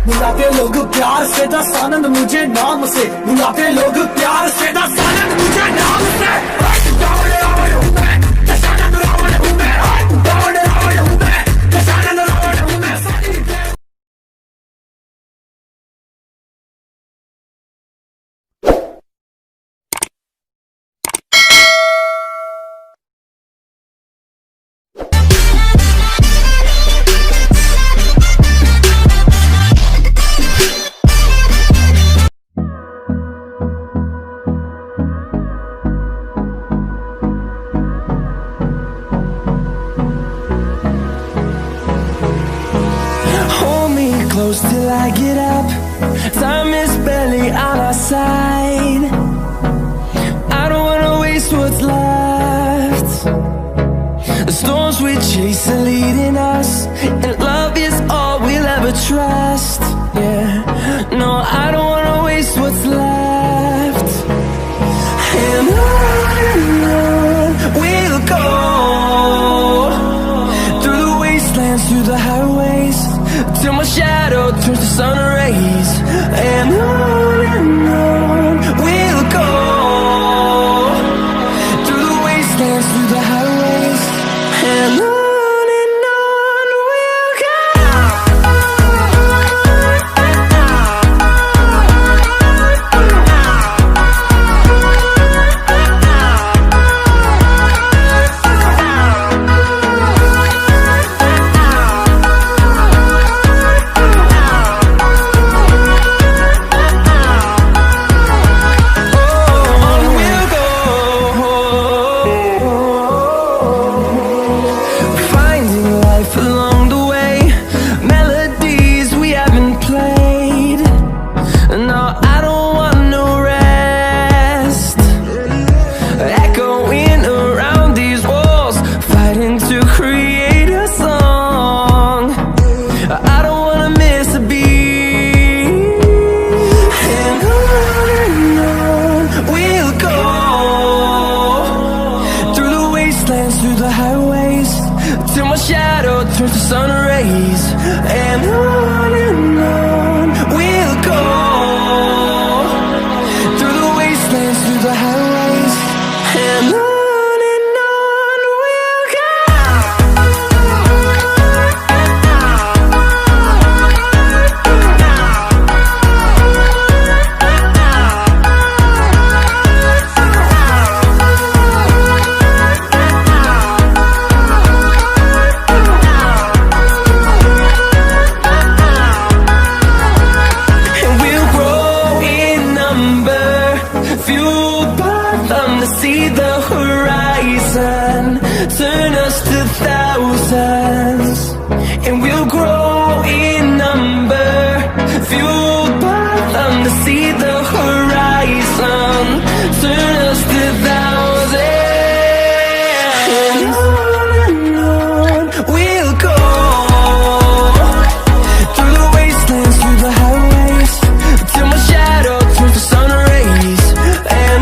बुलाते लोग प्यार से दस आनंद मुझे नाम से, बुलाते लोग प्यार से दस आनंद मुझे नाम से। Close till I get up. Time is barely on our side. I don't wanna waste what's left. The storms we chase are leading us, and love is all we'll ever trust. Yeah, no, I don't wanna waste what's left. And on we'll go, through the wastelands, through the highways, till my shadow turns to sun rays. And on we'll go, through the wastelands, through the highways, and on we'll go. Through the highways, till my shadow turns to sun rays. And on we'll go, through the wastelands, through the highways, and on we'll go. See the horizon, turn us to thousands, and we'll grow in number, fueled by them. To see the horizon, turn us to thousands, and on we'll go, through the wastelands, through the highways, till my shadow turns to sun rays. And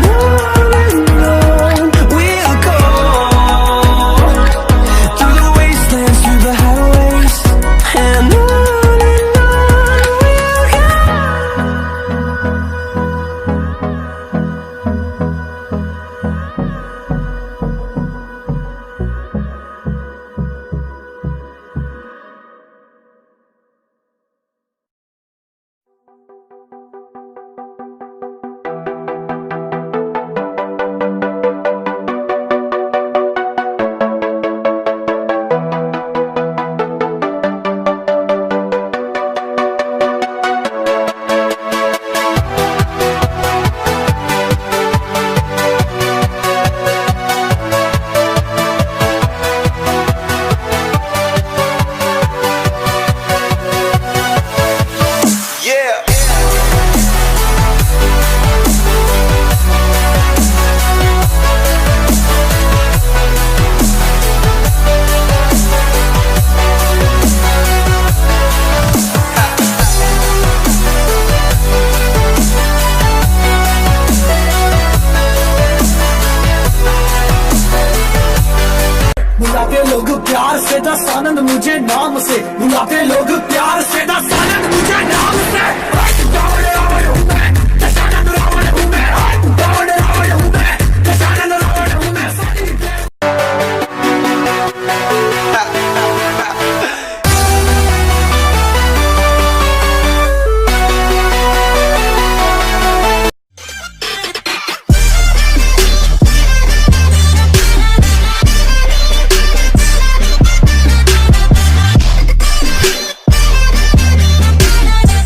बुलाते लोग प्यार से दस आनंद मुझे नाम से, बुलाते लोग